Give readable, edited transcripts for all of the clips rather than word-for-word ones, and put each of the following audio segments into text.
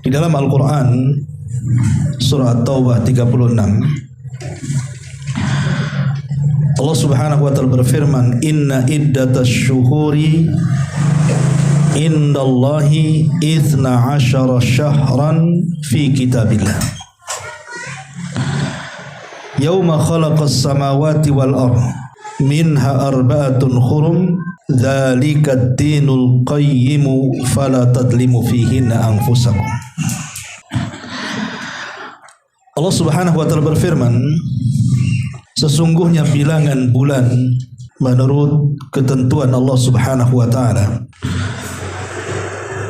Di dalam Al-Quran surah At-Taubah 36, Allah Subhanahu wa ta'ala berfirman, inna iddatas syuhuri indallahi 12 syahran fi kitabillah yauma khalaqas samawati wal ardh minha arba'atun hurum dzalika ad-dinul qayyimu fala tadlimu fihinna anfusakum. Allah Subhanahu wa ta'ala berfirman, sesungguhnya bilangan bulan menurut ketentuan Allah Subhanahu wa ta'ala,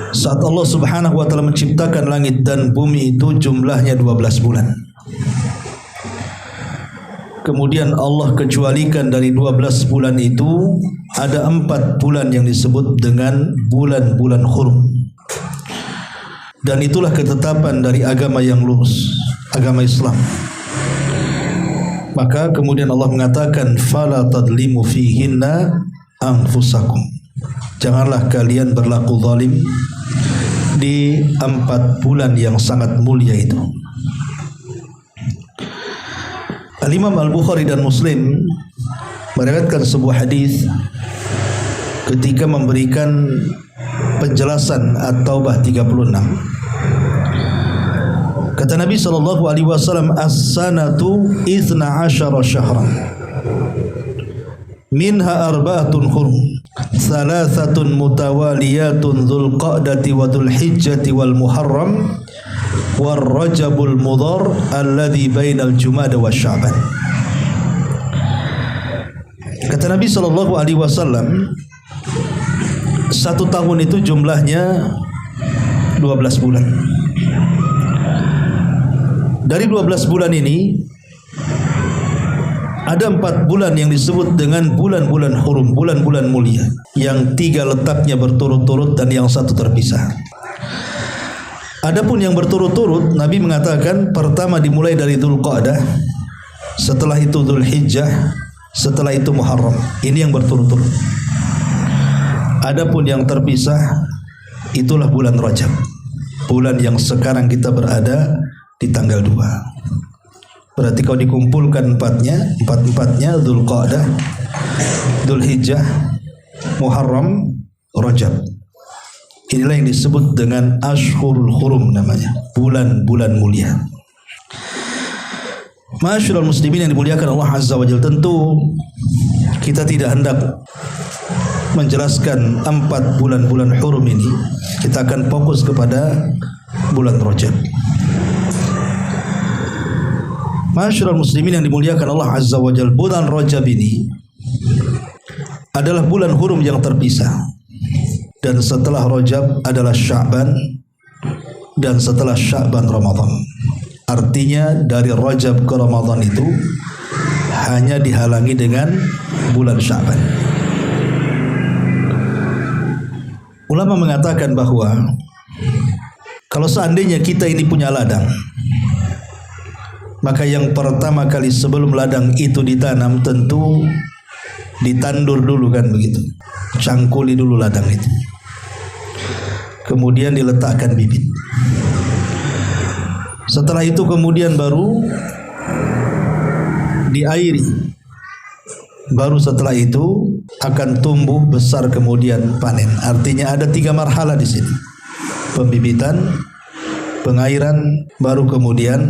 saat Allah Subhanahu wa ta'ala menciptakan langit dan bumi itu jumlahnya 12 bulan. Kemudian Allah kecualikan dari 12 bulan itu ada 4 bulan yang disebut dengan bulan-bulan hurum. Dan itulah ketetapan dari agama yang lurus, agama Islam. Maka kemudian Allah mengatakan fala tadlimu fihinna anfusakum. Janganlah kalian berlaku zalim di 4 bulan yang sangat mulia itu. Al-Imam Al-Bukhari dan Muslim meriwayatkan sebuah hadis ketika memberikan penjelasan At-Taubah 36. Kata Nabi SAW, as-sanatu 12 syahran minha arba'atun hurum thalathatun mutawaliyatun dhul qa'dati wa dhul hijjati wal muharram war rajabul mudhar alladhi bainal jumada wa sya'ban. Kata Nabi SAW, 1 tahun itu jumlahnya 12 bulan. Dari 12 bulan ini ada 4 bulan yang disebut dengan bulan-bulan hurum, bulan-bulan mulia, yang 3 letaknya berturut-turut dan yang 1 terpisah. Adapun yang berturut-turut, Nabi mengatakan pertama dimulai dari Dzulqa'dah, setelah itu Dzulhijjah, setelah itu Muharram. Ini yang berturut-turut. Adapun yang terpisah, itulah bulan Rajab, bulan yang sekarang kita berada di tanggal 2. Berarti kalau dikumpulkan empat-empatnya Dzulqa'dah, Dzulhijjah, Muharram, Rajab. Inilah yang disebut dengan Ashhurul Hurum namanya, bulan-bulan mulia. Ma'asyiral muslimin yang dimuliakan Allah Azza wa Jalla, tentu kita tidak hendak menjelaskan 4 bulan-bulan hurum ini. Kita akan fokus kepada bulan Rajab. Ma'asyiral muslimin yang dimuliakan Allah Azza wa Jalla, bulan Rajab ini adalah bulan hurum yang terpisah. Dan setelah Rajab adalah Sya'ban, dan setelah Sya'ban Ramadan. Artinya dari Rajab ke Ramadan itu hanya dihalangi dengan bulan Sya'ban. Ulama mengatakan bahwa kalau seandainya kita ini punya ladang, maka yang pertama kali sebelum ladang itu ditanam tentu ditandur dulu, kan begitu. Cangkuli dulu ladang itu. Kemudian diletakkan bibit. Setelah itu kemudian baru diairi. Baru setelah itu akan tumbuh besar kemudian panen. Artinya ada 3 marhalah di sini. Pembibitan, pengairan, baru kemudian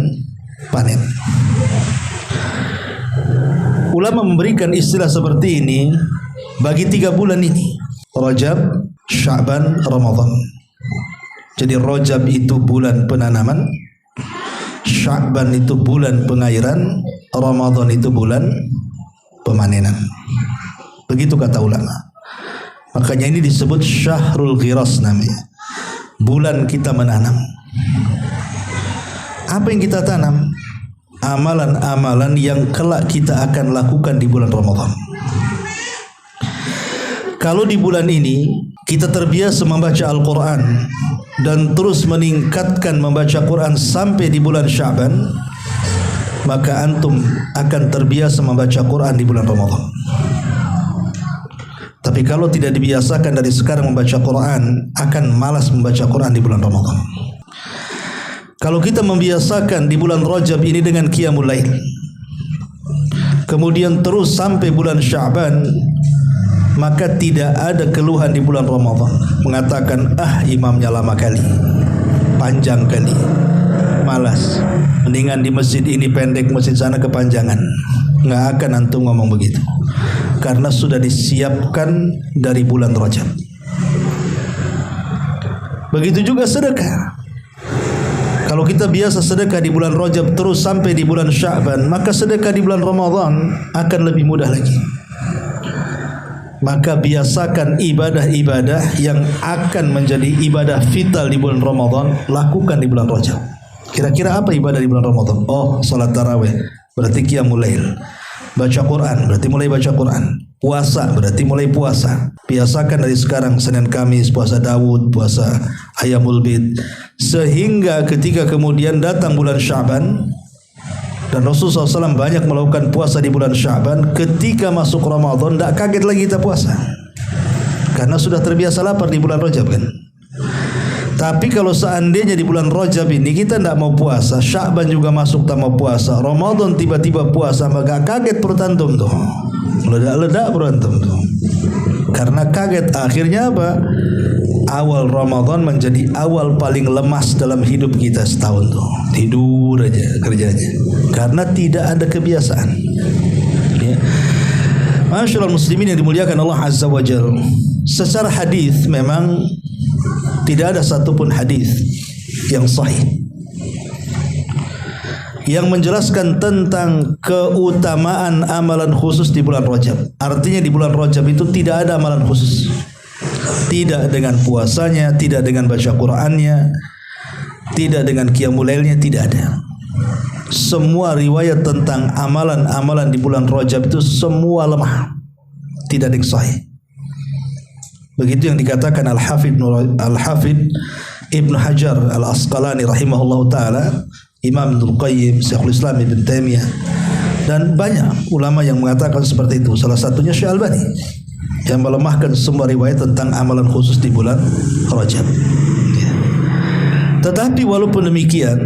panen. Ulama memberikan istilah seperti ini bagi 3 bulan ini: Rajab, Sya'ban, Ramadan. Jadi Rajab itu bulan penanaman, Sya'ban itu bulan pengairan, Ramadan itu bulan pemanenan. Begitu kata ulama. Makanya ini disebut Syahrul Ghiras namanya. Bulan kita menanam. Apa yang kita tanam? Amalan-amalan yang kelak kita akan lakukan di bulan Ramadan. Kalau di bulan ini kita terbiasa membaca Al-Quran dan terus meningkatkan membaca Quran sampai di bulan Sya'ban, maka antum akan terbiasa membaca Quran di bulan Ramadan. Tapi kalau tidak dibiasakan dari sekarang membaca Quran, akan malas membaca Quran di bulan Ramadan. Kalau kita membiasakan di bulan Rajab ini dengan qiyamul lail, kemudian terus sampai bulan Sya'ban, maka tidak ada keluhan di bulan Ramadan mengatakan imamnya lama kali, panjang kali, malas, mendingan di masjid ini pendek, masjid sana kepanjangan. Nggak akan antum ngomong begitu, karena sudah disiapkan dari bulan Rajab. Begitu juga sedekah. Kalau kita biasa sedekah di bulan Rajab terus sampai di bulan Sya'ban, maka sedekah di bulan Ramadan akan lebih mudah lagi. Maka biasakan ibadah-ibadah yang akan menjadi ibadah vital di bulan Ramadan, lakukan di bulan Rajab. Kira-kira apa ibadah di bulan Ramadan? Salat tarawih, berarti qiyamul lail. Baca Quran, berarti mulai baca Quran. Puasa, berarti mulai puasa. Biasakan dari sekarang, Senin Kamis, puasa Daud, puasa Ayyamul Bid. Sehingga ketika kemudian datang bulan Sya'ban, dan Rasulullah SAW banyak melakukan puasa di bulan Sya'ban, ketika masuk Ramadan tidak kaget lagi kita puasa, karena sudah terbiasa lapar di bulan Rajab kan. Tapi kalau seandainya di bulan Rajab ini kita tidak mau puasa, Sya'ban juga masuk tak mau puasa, Ramadan tiba-tiba puasa, maka kaget perut antum tuh, meledak-ledak perut antum tuh, karena kaget. Akhirnya apa? Awal Ramadan menjadi awal paling lemas dalam hidup kita setahun tuh, tidur aja kerjanya, karena tidak ada kebiasaan. Ya. Masyaallah muslimin yang dimuliakan Allah Azza wa Jalla. Secara hadis memang tidak ada satupun hadis yang sahih yang menjelaskan tentang keutamaan amalan khusus di bulan Rajab. Artinya di bulan Rajab itu tidak ada amalan khusus. Tidak dengan puasanya, tidak dengan baca Qur'annya, tidak dengan qiyamul lailnya, tidak ada. Semua riwayat tentang amalan-amalan di bulan Rajab itu semua lemah, tidak ada yang sahih. Begitu yang dikatakan Al-Hafidh Ibnu Hajar Al-Asqalani rahimahullah ta'ala, Imam Ibnu Qayyim, Syekhul Islam Ibn Taimiyah, dan banyak ulama yang mengatakan seperti itu. Salah satunya Syekh Albani yang melemahkan semua riwayat tentang amalan khusus di bulan Rajab. Tetapi walaupun demikian,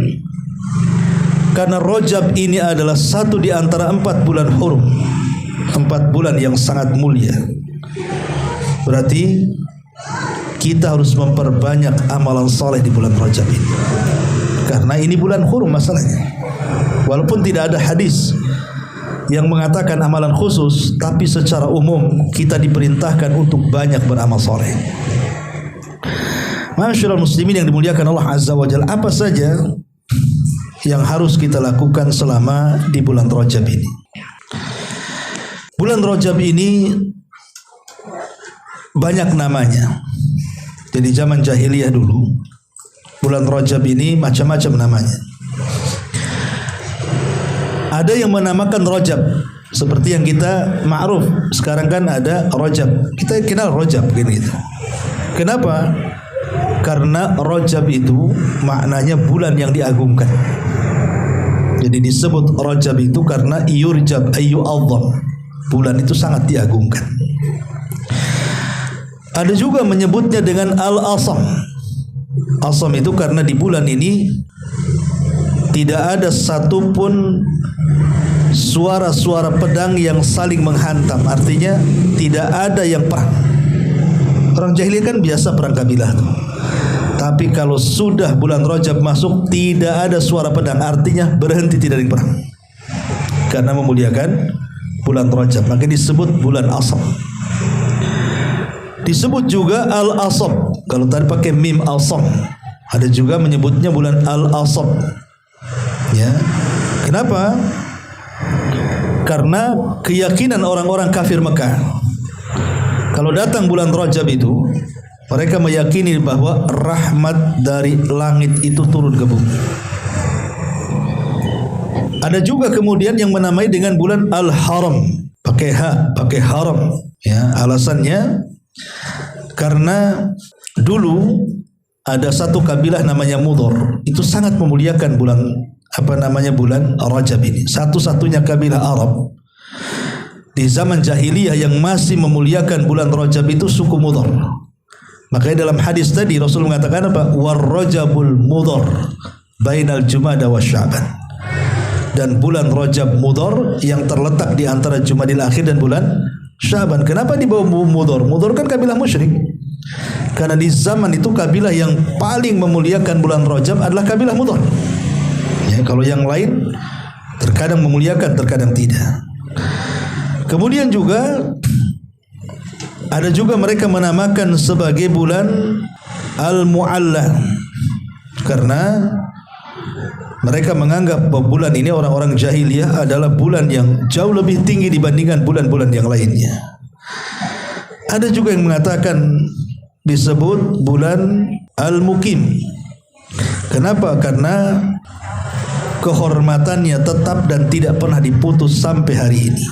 karena Rajab ini adalah satu di antara 4 bulan hurum, 4 bulan yang sangat mulia, berarti kita harus memperbanyak amalan saleh di bulan Rajab ini. Karena ini bulan hurum masalahnya. Walaupun tidak ada hadis yang mengatakan amalan khusus, tapi secara umum kita diperintahkan untuk banyak beramal saleh. Masyaallah muslimin yang dimuliakan Allah Azza wa Jalla, apa saja yang harus kita lakukan selama di bulan Rajab ini? Bulan Rajab ini banyak namanya. Jadi zaman jahiliyah dulu, bulan Rajab ini macam-macam namanya. Ada yang menamakan Rajab seperti yang kita ma'ruf sekarang kan ada Rajab. Kita kenal Rajab gitu. Kenapa? Karena Rajab itu maknanya bulan yang diagungkan. Jadi disebut Rajab itu karena yurjab ayyu a'zam. Bulan itu sangat diagungkan. Ada juga menyebutnya dengan Al-Asam. Asam itu karena di bulan ini tidak ada satupun suara-suara pedang yang saling menghantam. Artinya tidak ada yang perang. Orang jahiliyah kan biasa perang kabilah. Tapi kalau sudah bulan Rajab masuk, tidak ada suara pedang. Artinya berhenti, tidak ada yang perang, karena memuliakan bulan Rajab. Maka disebut bulan Asam. Disebut juga Al-Asab. Kalau tadi pakai mim Asam, ada juga menyebutnya bulan Al-Asab. Ya. Kenapa? Karena keyakinan orang-orang kafir Mekah, kalau datang bulan Rajab itu, mereka meyakini bahwa rahmat dari langit itu turun ke bumi. Ada juga kemudian yang menamai dengan bulan Al-Haram, pakai ha, pakai haram. Ya, alasannya karena dulu ada satu kabilah namanya Mudhar, itu sangat memuliakan bulan bulan Rajab ini. Satu-satunya kabilah Arab di zaman jahiliyah yang masih memuliakan bulan Rajab itu suku Mudhar. Makanya dalam hadis tadi Rasul mengatakan apa? War-Rajabul Mudhar bainal Jumada wa Sya'ban. Dan bulan Rajab Mudhar yang terletak di antara Jumadil Akhir dan bulan Sya'ban. Kenapa dibawa Mudhar? Mudhar kan kabilah musyrik. Karena di zaman itu kabilah yang paling memuliakan bulan Rajab adalah kabilah Mudhar. Ya, kalau yang lain terkadang memuliakan, terkadang tidak. Kemudian juga ada juga mereka menamakan sebagai bulan Al-Mu'alla karena mereka menganggap bahwa bulan ini orang-orang jahiliyah adalah bulan yang jauh lebih tinggi dibandingkan bulan-bulan yang lainnya. Ada juga yang mengatakan disebut bulan Al-Mukim. Kenapa? Karena kehormatannya tetap dan tidak pernah diputus sampai hari ini.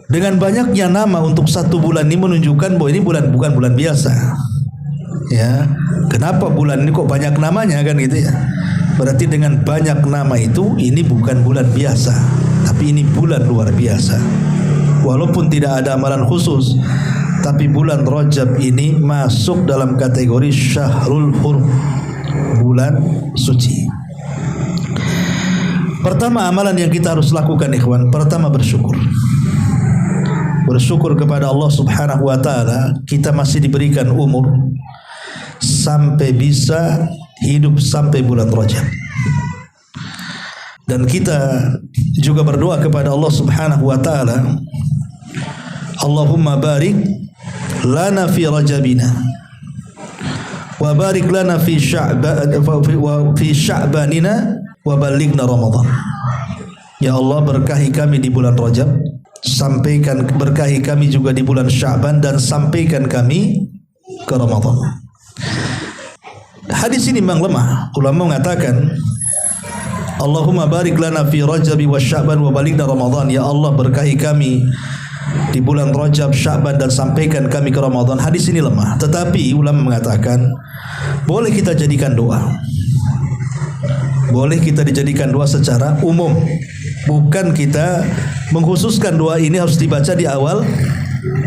Dengan banyaknya nama untuk satu bulan ini menunjukkan bahwa ini bukan bulan biasa. Ya, kenapa bulan ini kok banyak namanya kan gitu ya? Berarti dengan banyak nama itu ini bukan bulan biasa, tapi ini bulan luar biasa. Walaupun tidak ada amalan khusus, tapi bulan Rajab ini masuk dalam kategori Syahrul Hurum, bulan suci. Pertama amalan yang kita harus lakukan ikhwan, pertama bersyukur. Bersyukur kepada Allah Subhanahu wa taala kita masih diberikan umur sampai bisa hidup sampai bulan Rajab. Dan kita juga berdoa kepada Allah Subhanahu wa taala, Allahumma barik lana fi Rajabina wa barik lana fi Sya'banina wa balighna Ramadan. Ya Allah, berkahi kami di bulan Rajab, sampaikan berkahi kami juga di bulan Sya'ban, dan sampaikan kami ke Ramadan. Hadis ini memang lemah. Ulama mengatakan Allahumma barik lana fi Rajab wa Sya'ban wa balighna Ramadan. Ya Allah, berkahi kami di bulan Rajab, Sya'ban, dan sampaikan kami ke Ramadan. Hadis ini lemah. Tetapi ulama mengatakan boleh kita jadikan doa. Boleh kita dijadikan doa secara umum. Bukan kita mengkhususkan doa ini harus dibaca di awal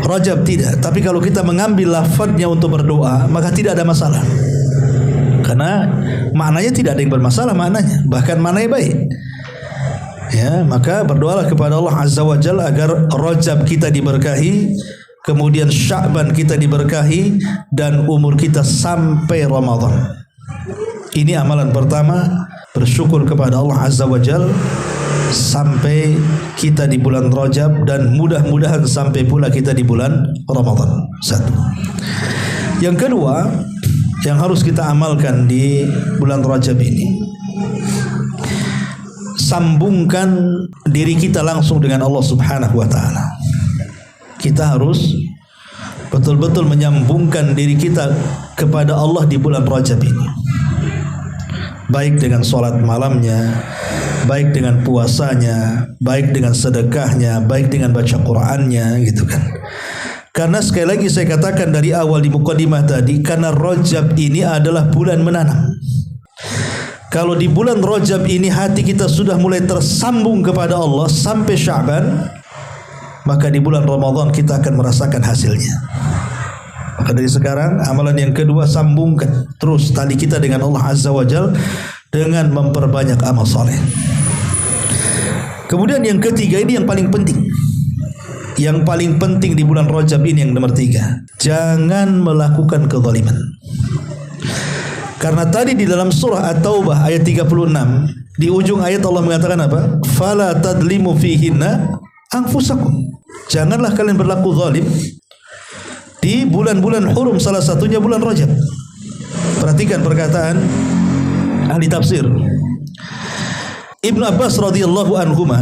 Rajab, tidak. Tapi kalau kita mengambil lafadznya untuk berdoa, maka tidak ada masalah. Karena maknanya tidak ada yang bermasalah maknanya, bahkan maknanya baik. Ya, maka berdoalah kepada Allah Azza wa Jalla agar Rajab kita diberkahi, kemudian Sya'ban kita diberkahi, dan umur kita sampai Ramadan. Ini amalan pertama, bersyukur kepada Allah Azza wa Jalla sampai kita di bulan Rajab, dan mudah-mudahan sampai pula kita di bulan Ramadan. Satu. Yang kedua, yang harus kita amalkan di bulan Rajab ini, sambungkan diri kita langsung dengan Allah Subhanahu wa taala. Kita harus betul-betul menyambungkan diri kita kepada Allah di bulan Rajab ini. Baik dengan sholat malamnya, baik dengan puasanya, baik dengan sedekahnya, baik dengan baca Qur'annya, gitu kan. Karena sekali lagi saya katakan dari awal di mukadimah tadi, karena Rajab ini adalah bulan menanam. Kalau di bulan Rajab ini hati kita sudah mulai tersambung kepada Allah sampai Sya'ban, maka di bulan Ramadan kita akan merasakan hasilnya. Maka dari sekarang amalan yang kedua, sambungkan terus tali kita dengan Allah Azza wa Jalla dengan memperbanyak amal saleh. Kemudian yang ketiga, ini yang paling penting. Yang paling penting di bulan Rajab ini yang nomor 3, jangan melakukan kezaliman. Karena tadi di dalam surah At-Taubah ayat 36, di ujung ayat Allah mengatakan apa? Fala tadlimu fihinna anfusakum. Janganlah kalian berlaku zalim di bulan-bulan hurum, salah satunya bulan Rajab. Perhatikan perkataan ahli tafsir. Ibnu Abbas radhiyallahu anhuma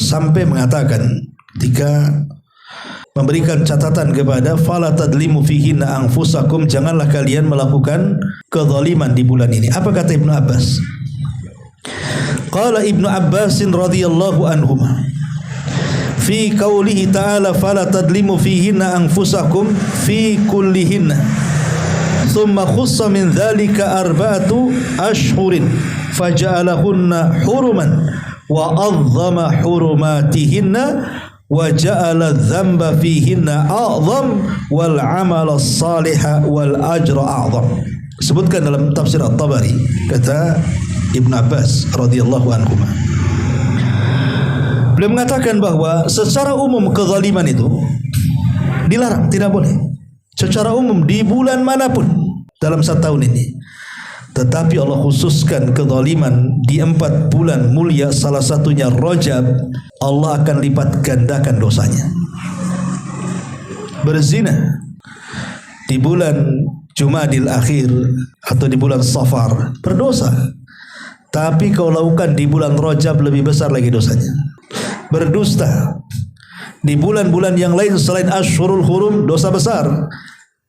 sampai mengatakan ketika memberikan catatan kepada fala tadlimu fihinna anfusakum, janganlah kalian melakukan kezaliman di bulan ini. Apa kata Ibnu Abbas? Qala Ibnu Abbas radhiyallahu anhuma fi qaulihi ta'ala fala tadlimu fihinna anfusakum fi kullihinna thumma khussa min dzalika arba'atu ashhurin faja'alahunna huruman wa 'azzama hurumatihinna wa ja'ala dzamba fihinna a'zam wal 'amala as-salihah wal ajra a'zam. Sebutkan dalam tafsir At-Tabari, kata Ibn Abbas radhiyallahu anhu, beliau mengatakan bahwa secara umum kezaliman itu dilarang, tidak boleh secara umum di bulan manapun dalam 1 tahun ini. Tetapi Allah khususkan kezaliman di 4 bulan mulia, salah satunya Rajab. Allah akan lipat gandakan dosanya. Berzina di bulan Jumadil Akhir atau di bulan Safar berdosa, tapi kau lakukan di bulan Rajab lebih besar lagi dosanya. Berdusta di bulan-bulan yang lain selain Ashhurul Hurum dosa besar,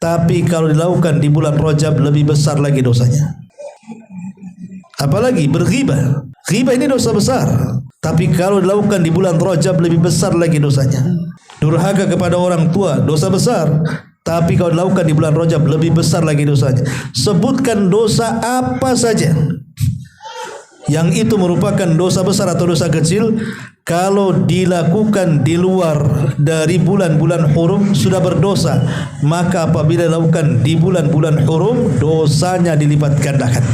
tapi kalau dilakukan di bulan Rajab lebih besar lagi dosanya. Apalagi berghibah, ghibah ini dosa besar, tapi kalau dilakukan di bulan Rajab lebih besar lagi dosanya. Durhaka kepada orang tua dosa besar, tapi kalau dilakukan di bulan Rajab lebih besar lagi dosanya. Sebutkan dosa apa saja yang itu merupakan dosa besar atau dosa kecil, kalau dilakukan di luar dari bulan-bulan hurum sudah berdosa, maka apabila dilakukan di bulan-bulan hurum dosanya dilipat gandakan.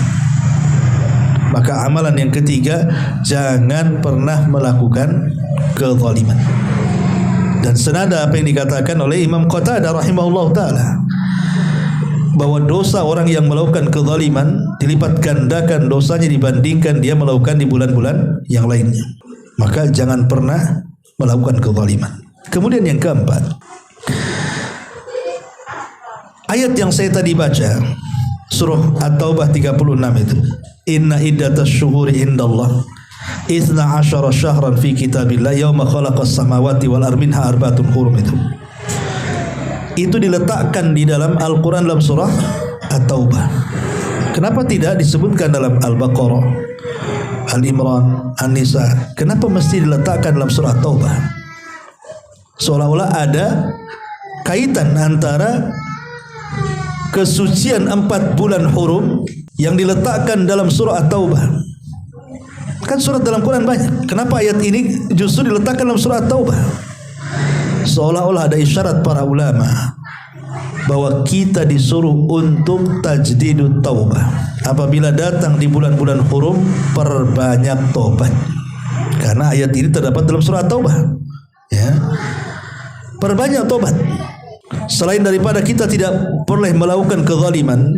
Maka amalan yang ketiga, jangan pernah melakukan kezaliman. Dan senada apa yang dikatakan oleh Imam Qatadah rahimahullah ta'ala, bahwa dosa orang yang melakukan kezaliman dilipat gandakan dosanya dibandingkan dia melakukan di bulan-bulan yang lainnya. Maka jangan pernah melakukan kezaliman. Kemudian yang keempat, ayat yang saya tadi baca, surah At-Taubah 36 itu, inna iddatasy syuhuri indallah 12 syahran fi kitabillah yauma khalaqas samawati wal ardi minha arba'atun hurum, itu diletakkan di dalam Al-Quran dalam surah At-Taubah. Kenapa tidak disebutkan dalam Al-Baqarah, Al-Imran, An-Nisa? Kenapa mesti diletakkan dalam surah At-Taubah? Seolah-olah ada kaitan antara kesucian 4 bulan hurum yang diletakkan dalam surah At-Taubah. Kan surat dalam Quran banyak, kenapa ayat ini justru diletakkan dalam surah At-Taubah? Seolah-olah ada isyarat para ulama bahwa kita disuruh untuk tajdidut taubah. Apabila datang di bulan-bulan hurum, perbanyak tobat. Karena ayat ini terdapat dalam surah Taubah. Ya. Perbanyak tobat. Selain daripada kita tidak boleh melakukan kezaliman,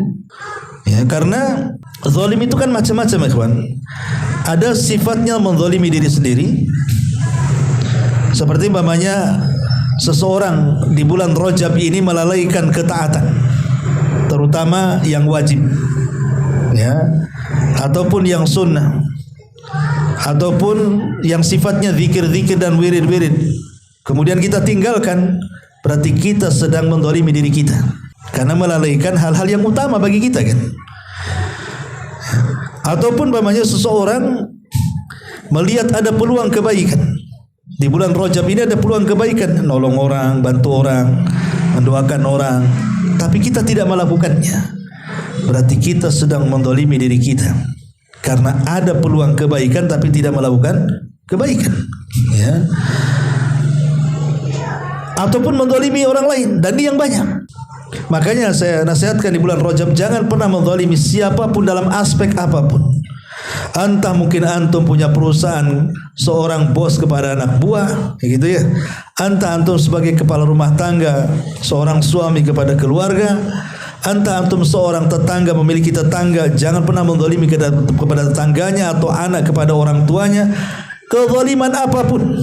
ya, karena zalim itu kan macam-macam, ya kawan. Ada sifatnya menzalimi diri sendiri. Seperti umpamanya seseorang di bulan Rajab ini melalaikan ketaatan, terutama yang wajib, ya, ataupun yang sunnah, ataupun yang sifatnya zikir-zikir dan wirid-wirid, kemudian kita tinggalkan, berarti kita sedang menzalimi diri kita karena melalaikan hal-hal yang utama bagi kita, kan? Ataupun umpamanya seseorang melihat ada peluang kebaikan. Di bulan Rajab ini ada peluang kebaikan, nolong orang, bantu orang, mendoakan orang, tapi kita tidak melakukannya. Berarti kita sedang menzalimi diri kita. Karena ada peluang kebaikan tapi tidak melakukan kebaikan, ya. Ataupun menzalimi orang lain, dan ini yang banyak. Makanya saya nasihatkan di bulan Rajab, jangan pernah menzalimi siapapun dalam aspek apapun. Entah mungkin antum punya perusahaan, seorang bos kepada anak buah, gitu ya. Entah antum sebagai kepala rumah tangga, seorang suami kepada keluarga. Entah antum seorang tetangga memiliki tetangga, jangan pernah menzalimi kepada tetangganya atau anak kepada orang tuanya. Kezaliman apapun,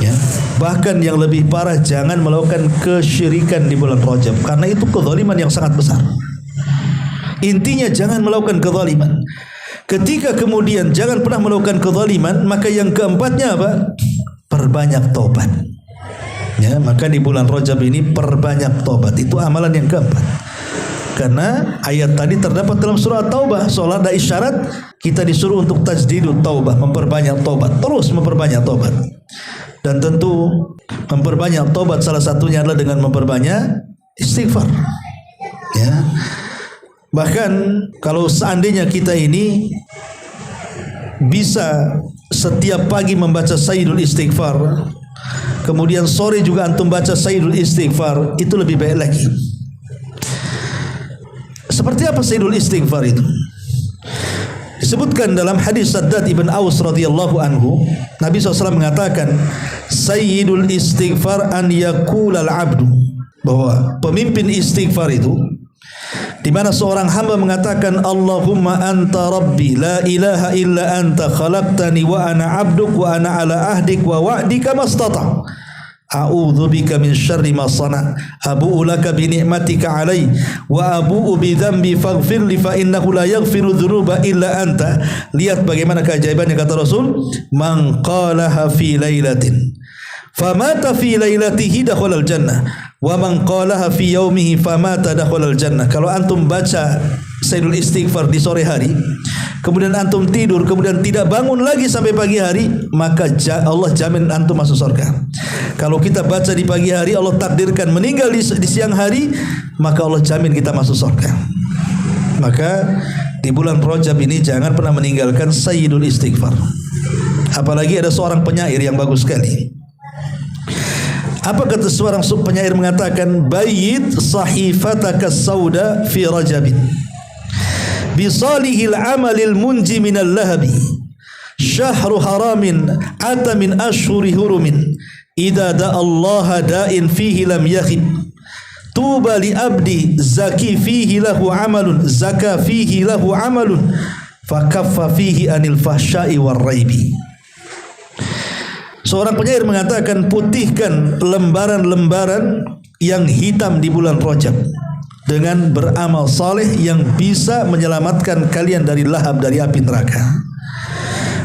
ya. Bahkan yang lebih parah, jangan melakukan kesyirikan di bulan Rajab, karena itu kezaliman yang sangat besar. Intinya jangan melakukan kezaliman. Ketika kemudian jangan pernah melakukan kezaliman, maka yang keempatnya apa? Perbanyak tobat. Ya, maka di bulan Rajab ini perbanyak tobat, itu amalan yang keempat. Karena ayat tadi terdapat dalam surah Taubah, seolah ada isyarat kita disuruh untuk tajdidut taubah, memperbanyak tobat, terus memperbanyak tobat. Dan tentu memperbanyak tobat salah satunya adalah dengan memperbanyak istighfar. Ya. Bahkan kalau seandainya kita ini bisa setiap pagi membaca Sayyidul Istighfar, kemudian sore juga antum baca Sayyidul Istighfar, itu lebih baik lagi. Seperti apa Sayyidul Istighfar itu? Disebutkan dalam hadis Shaddad ibn Aus radhiyallahu anhu, Nabi SAW mengatakan, Sayyidul Istighfar an yaqulal abdu, bahwa pemimpin istighfar itu di mana seorang hamba mengatakan, Allahumma anta rabbi la ilaha illa anta khalaqtani wa ana abduk wa ana ala ahdik wa wa'dika mastata' a'udzu bika min syarri ma sana' abu'u laka bi ni'matika 'alai wa abu'u bi dzambi faghfir li fa innahu la yaghfiru dzunuba illa anta. Lihat bagaimana keajaibannya, kata Rasul, man qalaha fi lailatin famata fi lailatihi dakhala al-jannah wa man qalaha fi yaumihi famata dakhala al-jannah. Kalau antum baca Sayyidul Istighfar di sore hari, kemudian antum tidur, kemudian tidak bangun lagi sampai pagi hari, maka Allah jamin antum masuk surga. Kalau kita baca di pagi hari, Allah takdirkan meninggal di siang hari, maka Allah jamin kita masuk surga. Maka di bulan Rajab ini jangan pernah meninggalkan Sayyidul Istighfar. Apalagi ada seorang penyair yang bagus sekali. Apa kata seorang penyair mengatakan, Bayyid sahifataka sauda fi rajabin bisalihil amalil munji minal lahabi syahru haramin ata min ashhuri hurumin idza da'allaha da'in fihi lam yakhib tuba li abdi zaki fihi lahu amalun zaka fihi lahu amalun fakaffa fihi anil fahsya'i war raibi. Seorang penyair mengatakan, putihkan lembaran-lembaran yang hitam di bulan Rajab dengan beramal saleh yang bisa menyelamatkan kalian dari lahab, dari api neraka.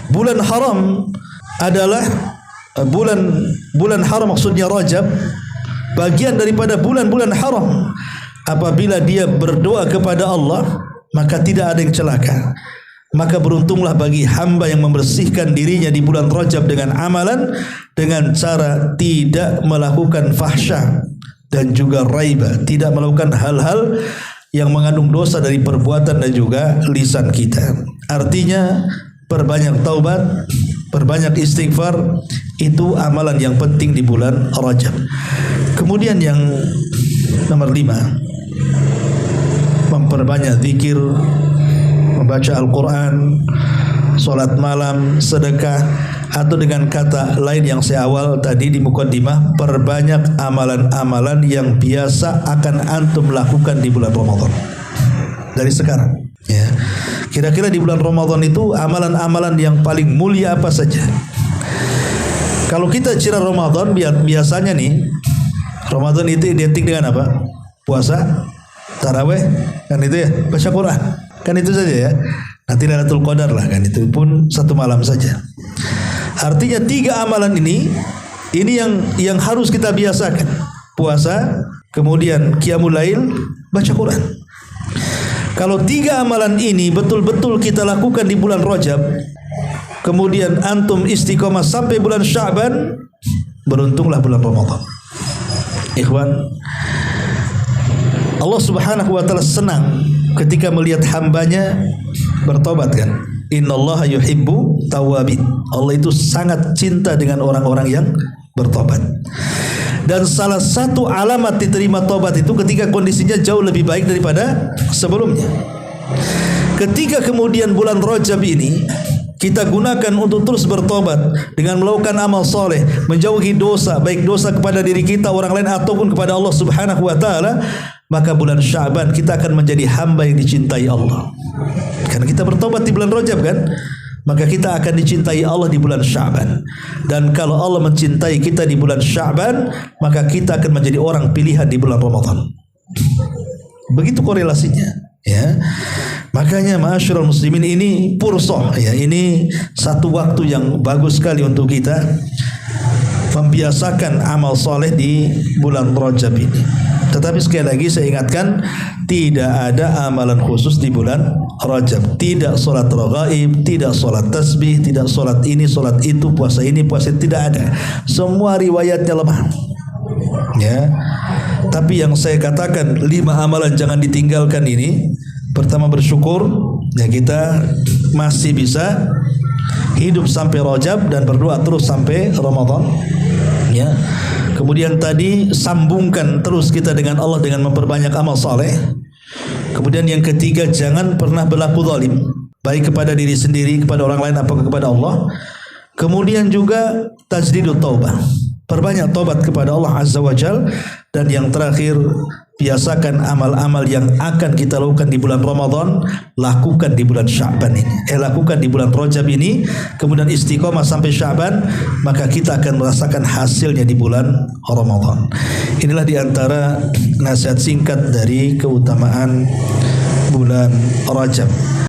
Bulan haram adalah bulan haram, maksudnya Rajab, bagian daripada bulan-bulan haram. Apabila dia berdoa kepada Allah, maka tidak ada yang celaka. Maka beruntunglah bagi hamba yang membersihkan dirinya di bulan Rajab dengan amalan, dengan cara tidak melakukan fahsya dan juga raiba, tidak melakukan hal-hal yang mengandung dosa dari perbuatan dan juga lisan kita. Artinya perbanyak taubat, perbanyak istighfar, itu amalan yang penting di bulan Rajab. Kemudian yang nomor 5, memperbanyak zikir, membaca Al-Quran, sholat malam, sedekah, atau dengan kata lain yang saya awal tadi di mukaddimah, perbanyak amalan-amalan yang biasa akan antum lakukan di bulan Ramadan dari sekarang. Ya, kira-kira di bulan Ramadan itu amalan-amalan yang paling mulia apa saja? Kalau kita cerita Ramadan, biasanya nih Ramadan itu identik dengan apa? Puasa, taraweh, kan itu ya, baca Quran. Kan itu saja ya. Nanti Lailatul Qadar lah, kan itu pun satu malam saja. Artinya 3 amalan ini yang harus kita biasakan. Puasa, kemudian qiyamul lail, baca Quran. Kalau 3 amalan ini betul-betul kita lakukan di bulan Rajab, kemudian antum istiqomah sampai bulan Sya'ban, beruntunglah bulan Ramadan. Ikhwan, Allah Subhanahu wa taala senang ketika melihat hambanya bertobat, kan? Innallaha yuhibbu tawabin. Allah itu sangat cinta dengan orang-orang yang bertobat. Dan salah satu alamat diterima tobat itu ketika kondisinya jauh lebih baik daripada sebelumnya. Ketika kemudian bulan Rajab ini kita gunakan untuk terus bertobat dengan melakukan amal soleh, menjauhi dosa, baik dosa kepada diri kita, orang lain, ataupun kepada Allah Subhanahu wa taala, maka bulan Sya'ban kita akan menjadi hamba yang dicintai Allah. Karena kita bertobat di bulan Rajab, kan? Maka kita akan dicintai Allah di bulan Sya'ban. Dan kalau Allah mencintai kita di bulan Sya'ban, maka kita akan menjadi orang pilihan di bulan Ramadan. Begitu korelasinya, ya. Makanya ma'asyiral muslimin, ini pursoh, ya, ini satu waktu yang bagus sekali untuk kita membiasakan amal soleh di bulan Rajab ini. Tetapi sekali lagi saya ingatkan, tidak ada amalan khusus di bulan Rajab. Tidak solat raghaib, tidak solat tasbih, tidak solat ini, solat itu, puasa ini, puasa itu, tidak ada. Semua riwayatnya lemah. Ya. Tapi yang saya katakan 5 amalan jangan ditinggalkan ini, Pertama bersyukur ya kita masih bisa hidup sampai Rajab dan berdoa terus sampai Ramadan. Ya. Kemudian tadi sambungkan terus kita dengan Allah dengan memperbanyak amal saleh. Kemudian yang ketiga, jangan pernah berlaku zalim, baik kepada diri sendiri, kepada orang lain, apakah kepada Allah. Kemudian juga tajdidut taubah, perbanyak taubat kepada Allah Azza wa Jal. Dan yang terakhir, biasakan amal-amal yang akan kita lakukan di bulan Ramadan, lakukan di bulan Sya'ban ini. Lakukan di bulan Rajab ini, kemudian istiqomah sampai Sya'ban, maka kita akan merasakan hasilnya di bulan Ramadan. Inilah diantara nasihat singkat dari keutamaan bulan Rajab.